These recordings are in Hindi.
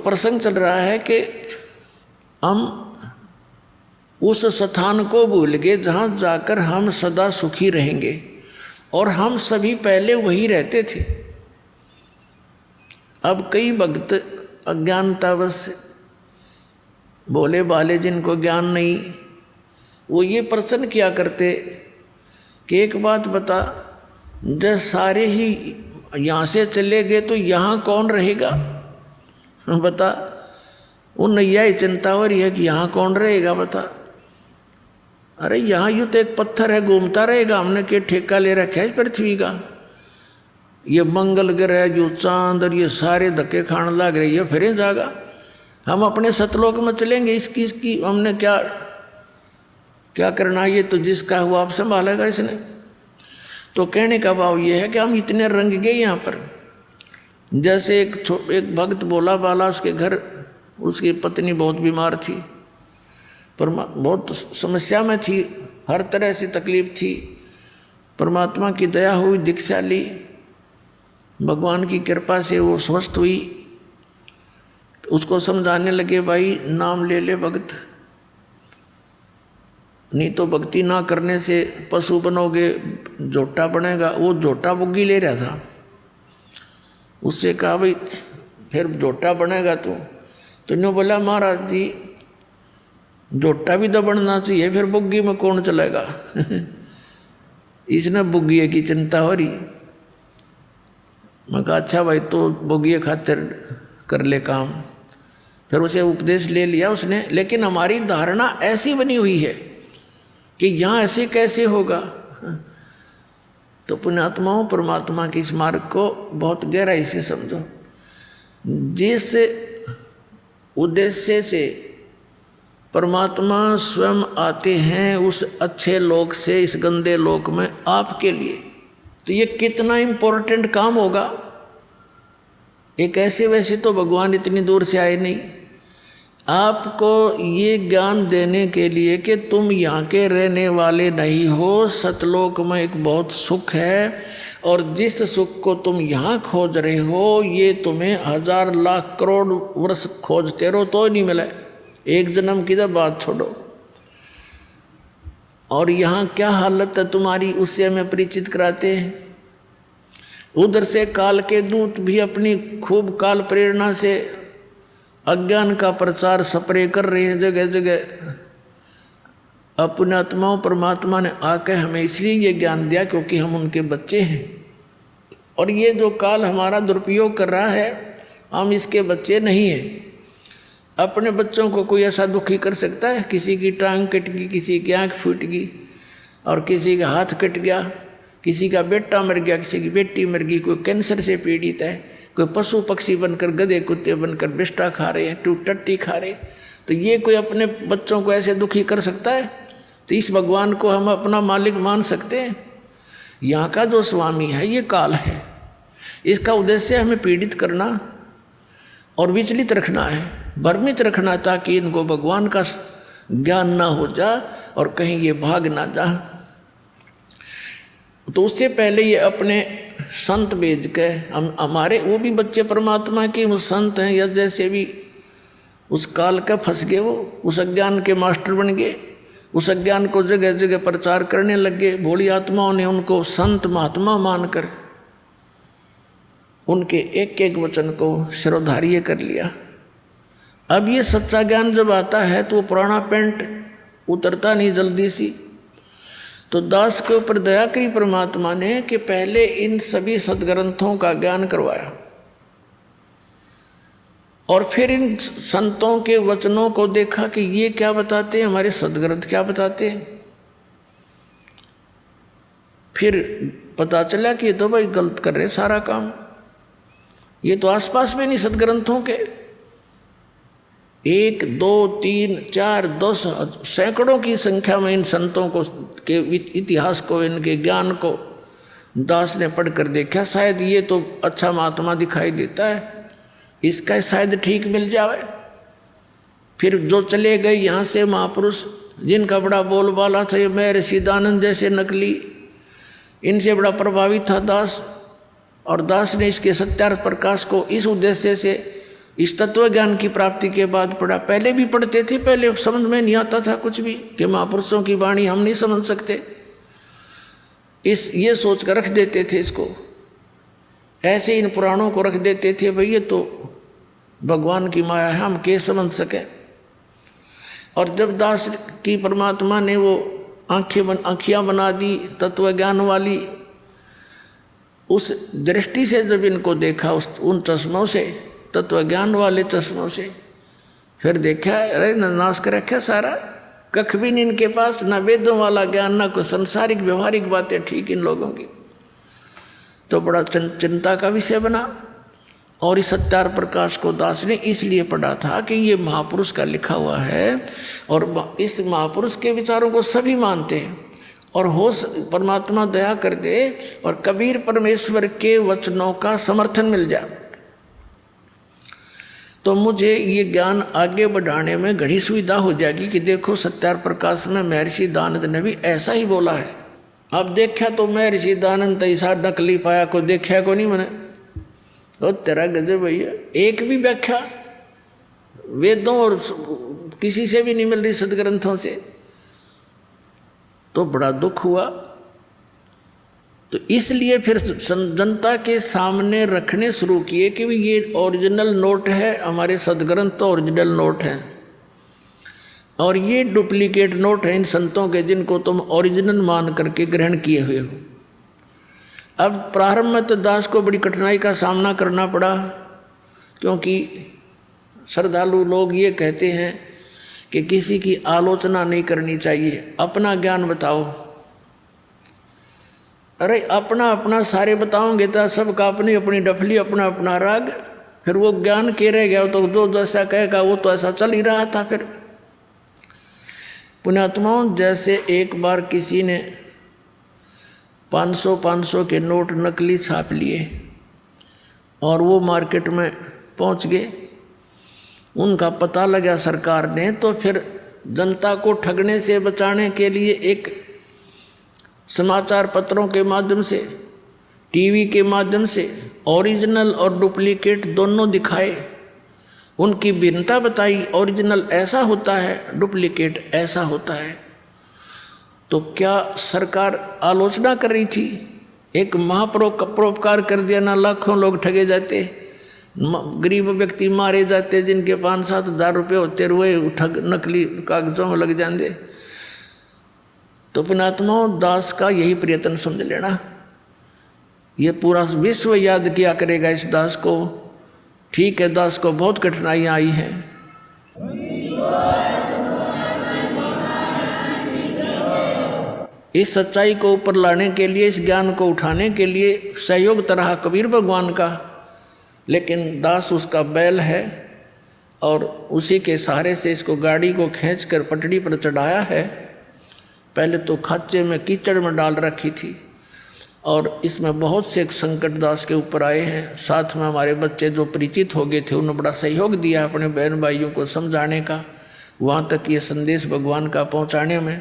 प्रसंग चल रहा है कि हम उस स्थान को भूल गए जहाँ जाकर हम सदा सुखी रहेंगे, और हम सभी पहले वही रहते थे। अब कई भक्त अज्ञानतावश भोले भाले जिनको ज्ञान नहीं, वो ये प्रश्न किया करते कि एक बात बता, जब सारे ही यहाँ से चले गए तो यहाँ कौन रहेगा? बता, वो नैया ही चिंता हो रही है कि यहाँ कौन रहेगा बता। अरे यहाँ यूँ तो एक पत्थर है, घूमता रहेगा, हमने क्या ठेका ले रखा है पृथ्वी का? ये मंगल ग्रह जो चांद और ये सारे धक्के खाने लग रहे, ये फिर जाएगा। हम अपने सतलोक में चलेंगे, इसकी हमने क्या करना? ये तो जिसका हुआ आप संभालेगा इसने। तो कहने का भाव ये है कि हम इतने रंग गए यहाँ पर। जैसे एक भक्त भोला बाला, उसके घर उसकी पत्नी बहुत बीमार थी, पर बहुत समस्या में थी, हर तरह से तकलीफ थी। परमात्मा की दया हुई, दीक्षा ली, भगवान की कृपा से वो स्वस्थ हुई। उसको समझाने लगे, भाई नाम ले ले भगत, नहीं तो भक्ति ना करने से पशु बनोगे, झोटा बनेगा। वो झोटा बुग्गी ले रहा था, उससे कहा भाई फिर झोटा बनेगा तो इन्होंने बोला महाराज जी झोटा भी तो बनना चाहिए, फिर बुग्गी में कौन चलेगा? इसने बुग्गी की चिंता हो रही। मैं कहा अच्छा भाई तो बुग्गी खातिर कर ले काम। फिर उसे उपदेश ले लिया उसने, लेकिन हमारी धारणा ऐसी बनी हुई है कि यहाँ ऐसे कैसे होगा। तो पुण्यात्माओं, परमात्मा की इस मार्ग को बहुत गहराई से समझो। जिस उद्देश्य से परमात्मा स्वयं आते हैं उस अच्छे लोक से इस गंदे लोक में आपके लिए, तो ये कितना इम्पोर्टेंट काम होगा। एक ऐसे वैसे तो भगवान इतनी दूर से आए नहीं, आपको ये ज्ञान देने के लिए कि तुम यहाँ के रहने वाले नहीं हो, सतलोक में एक बहुत सुख है, और जिस सुख को तुम यहाँ खोज रहे हो ये तुम्हें 1000 लाख करोड़ वर्ष खोजते रहो तो नहीं मिले, एक जन्म की तो बात छोड़ो। और यहाँ क्या हालत है तुम्हारी, उससे हमें परिचित कराते हैं। उधर से काल के दूत भी अपनी खूब काल प्रेरणा से अज्ञान का प्रचार स्प्रे कर रहे हैं जगह जगह। अपने आत्माओं, परमात्मा ने आकर हमें इसलिए ये ज्ञान दिया क्योंकि हम उनके बच्चे हैं, और ये जो काल हमारा दुरुपयोग कर रहा है हम इसके बच्चे नहीं हैं। अपने बच्चों को कोई ऐसा दुखी कर सकता है? किसी की टांग कट गई, किसी की आँख फूट गई, और किसी का हाथ कट गया, किसी का बेटा मर गया, किसी की बेटी मर गई, कोई कैंसर से पीड़ित है, कोई पशु पक्षी बनकर गधे कुत्ते बनकर बिष्टा खा रहे हैं, टट्टी खा रहे। तो ये कोई अपने बच्चों को ऐसे दुखी कर सकता है? तो इस भगवान को हम अपना मालिक मान सकते हैं? यहाँ का जो स्वामी है ये काल है, इसका उद्देश्य हमें पीड़ित करना और विचलित रखना है, भ्रमित रखना, ताकि इनको भगवान का ज्ञान ना हो जा और कहीं ये भाग ना जा। तो उससे पहले ये अपने संत भेज के हमारे वो भी बच्चे परमात्मा के वो संत हैं, या जैसे भी उस काल का फंस गए, वो उस अज्ञान के मास्टर बन गए, उस अज्ञान को जगह जगह प्रचार करने लग गए। भोली आत्माओं ने उनको संत महात्मा मानकर उनके एक एक वचन को शिरोधार्य कर लिया। अब ये सच्चा ज्ञान जब आता है तो वो पुराना पेंट उतरता नहीं जल्दी सी। तो दास के ऊपर दया करी परमात्मा ने कि पहले इन सभी सदग्रंथों का ज्ञान करवाया, और फिर इन संतों के वचनों को देखा कि ये क्या बताते हैं, हमारे सदग्रंथ क्या बताते हैं। फिर पता चला कि ये तो भाई गलत कर रहे सारा काम, ये तो आसपास में नहीं सदग्रंथों के। 1, 2, 3, 4, 10 सैकड़ों की संख्या में इन संतों को के इतिहास को, इनके ज्ञान को दास ने पढ़कर देखा। शायद ये तो अच्छा महात्मा दिखाई देता है, इसका शायद ठीक मिल जाए। फिर जो चले गए यहाँ से महापुरुष, जिनका बड़ा बोलबाला था, ये मैं ऋषिदानंद जैसे नकली, इनसे बड़ा प्रभावित था दास। और दास ने इसके सत्यार्थ प्रकाश को इस उद्देश्य से इस तत्व ज्ञान की प्राप्ति के बाद पढ़ा। पहले भी पढ़ते थे, पहले समझ में नहीं आता था कुछ भी कि महापुरुषों की वाणी हम नहीं समझ सकते, ये सोच कर रख देते थे इसको। ऐसे इन पुराणों को रख देते थे, भाई ये तो भगवान की माया है, हम क्या समझ सके। और जब दास की परमात्मा ने वो आँखियाँ बना दी तत्व ज्ञान वाली, उस दृष्टि से जब इनको देखा, उन चश्मों से, तत्व ज्ञान वाले चश्मों से, फिर देखा अरे नाश कर रखा सारा, कख भी नहीं इनके पास, ना वेदों वाला ज्ञान, ना कोई संसारिक व्यवहारिक बातें ठीक इन लोगों की। तो बड़ा चिंता का विषय बना। और इस सत्यार प्रकाश को दास ने इसलिए पढ़ा था कि ये महापुरुष का लिखा हुआ है, और इस महापुरुष के विचारों को सभी मानते हैं, और हो परमात्मा दया कर दे और कबीर परमेश्वर के वचनों का समर्थन मिल जाए, तो मुझे ये ज्ञान आगे बढ़ाने में घड़ी सुविधा हो जाएगी कि देखो सत्यार प्रकाश में महर्षि दयानंद ने भी ऐसा ही बोला है। अब देखा तो महर्षि दयानंद ऐसा नकली पाया को देखा को नहीं, मैंने तो तेरा गजब भैया, एक भी व्याख्या वेदों और किसी से भी नहीं मिल रही, सदग्रंथों से, तो बड़ा दुख हुआ। तो इसलिए फिर जनता के सामने रखने शुरू किए कि ये ओरिजिनल नोट है, हमारे सदग्रंथ तो ओरिजिनल नोट हैं, और ये डुप्लीकेट नोट हैं इन संतों के, जिनको तुम ओरिजिनल मान करके ग्रहण किए हुए हो। अब प्रारंभ में तो दास को बड़ी कठिनाई का सामना करना पड़ा, क्योंकि श्रद्धालु लोग ये कहते हैं कि किसी की आलोचना नहीं करनी चाहिए, अपना ज्ञान बताओ। अरे अपना अपना सारे बताओगे तो सबका अपनी अपनी डफली, अपना अपना राग, फिर वो ज्ञान के रह गया। तो जो जैसा कहेगा वो तो ऐसा चल ही रहा था। फिर पुण्यात्माओं, जैसे एक बार किसी ने 500 के नोट नकली छाप लिए और वो मार्केट में पहुंच गए, उनका पता लगा सरकार ने, तो फिर जनता को ठगने से बचाने के लिए एक समाचार पत्रों के माध्यम से, टीवी के माध्यम से ओरिजिनल और डुप्लीकेट दोनों दिखाए, उनकी भिन्नता बताई। ओरिजिनल ऐसा होता है, डुप्लीकेट ऐसा होता है। तो क्या सरकार आलोचना कर रही थी? एक महापरोपकार कर दिया ना, लाखों लोग ठगे जाते, गरीब व्यक्ति मारे जाते, जिनके 5-7 हज़ार रुपये होते रुए ठग नकली कागजों में लग जाते। तो पुण्यात्माओं, दास का यही प्रयत्न समझ लेना, ये पूरा विश्व याद किया करेगा इस दास को। ठीक है, दास को बहुत कठिनाइयाँ आई हैं, इस सच्चाई को ऊपर लाने के लिए, इस ज्ञान को उठाने के लिए सहयोग तरह कबीर भगवान का, लेकिन दास उसका बैल है और उसी के सहारे से इसको गाड़ी को खींचकर पटड़ी पर चढ़ाया है। पहले तो खाचे में कीचड़ में डाल रखी थी, और इसमें बहुत से संकट दास के ऊपर आए हैं। साथ में हमारे बच्चे जो परिचित हो गए थे, उन्होंने बड़ा सहयोग दिया अपने बहन भाइयों को समझाने का, वहाँ तक ये संदेश भगवान का पहुँचाने में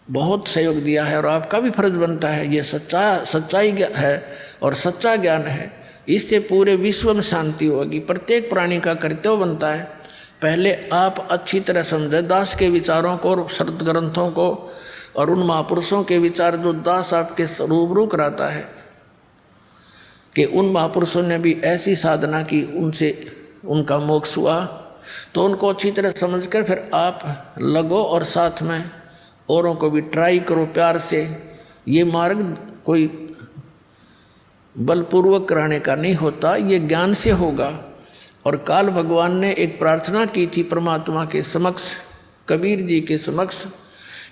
बहुत सहयोग दिया है। और आपका भी फर्ज बनता है, ये सच्चाई है और सच्चा ज्ञान है, इससे पूरे विश्व में शांति होगी। प्रत्येक प्राणी का कर्तव्य बनता है, पहले आप अच्छी तरह समझें दास के विचारों को और शरद ग्रंथों को, और उन महापुरुषों के विचार जो दास आपके रूबरू कराता है कि उन महापुरुषों ने भी ऐसी साधना की, उनसे उनका मोक्ष हुआ। तो उनको अच्छी तरह समझकर फिर आप लगो, और साथ में औरों को भी ट्राई करो प्यार से। ये मार्ग कोई बलपूर्वक कराने का नहीं होता, ये ज्ञान से होगा। और काल भगवान ने एक प्रार्थना की थी परमात्मा के समक्ष, कबीर जी के समक्ष,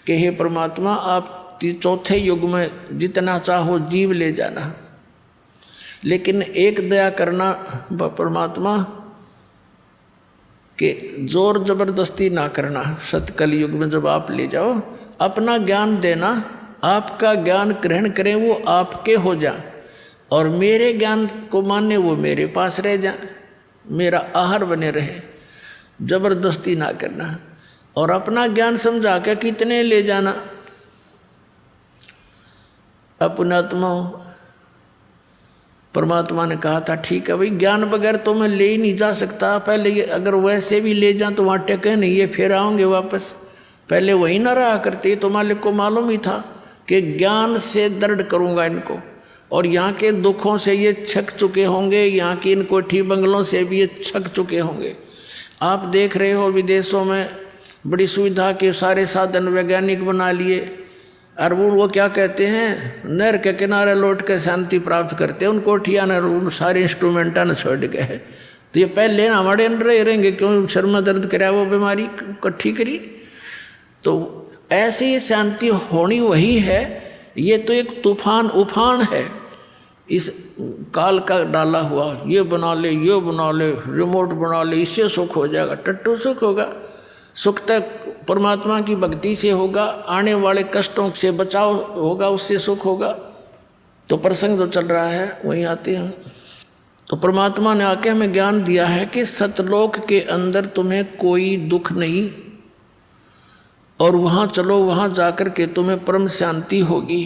कि हे परमात्मा, आप चौथे युग में जितना चाहो जीव ले जाना, लेकिन एक दया करना परमात्मा कि जोर जबरदस्ती ना करना। सतकल युग में जब आप ले जाओ, अपना ज्ञान देना, आपका ज्ञान ग्रहण करें, वो आपके हो जाए, और मेरे ज्ञान को माने वो मेरे पास रह जाए, मेरा आहार बने रहे, जबरदस्ती ना करना। और अपना ज्ञान समझा के कितने ले जाना। अपनात्मा परमात्मा ने कहा था ठीक है भाई, ज्ञान बगैर तो मैं ले ही नहीं जा सकता, पहले ये अगर वैसे भी ले जाऊँ तो वहाँ टेके नहीं, ये फिर आओगे वापस, पहले वही ना रहा करते। तो मालिक को मालूम ही था कि ज्ञान से दृढ़ करूँगा इनको, और यहाँ के दुखों से ये छक चुके होंगे, यहाँ की इन कोठी बंगलों से भी ये छक चुके होंगे। आप देख रहे हो विदेशों में बड़ी सुविधा के सारे साधन वैज्ञानिक बना लिए, और वो क्या कहते हैं, नहर के किनारे लौट के शांति प्राप्त करते हैं, उन कोठिया ने सारे इंस्ट्रूमेंटा ने छोड़ गए। तो ये पहले ना हमारे अंडर रहेंगे, क्यों सर में दर्द कराया वो बीमारी इकट्ठी करी। तो ऐसी ये शांति होनी वही है, ये तो एक तूफान उफान है इस काल का डाला हुआ। ये बना ले, ये बना ले, रिमोट बना ले, इससे सुख हो जाएगा, टट्टू सुख होगा। सुख तक परमात्मा की भक्ति से होगा, आने वाले कष्टों से बचाव होगा, उससे सुख होगा। तो प्रसंग जो चल रहा है वहीं आते हैं। तो परमात्मा ने आके हमें ज्ञान दिया है कि सतलोक के अंदर तुम्हें कोई दुख नहीं, और वहाँ चलो, वहाँ जाकर के तुम्हें परम शांति होगी।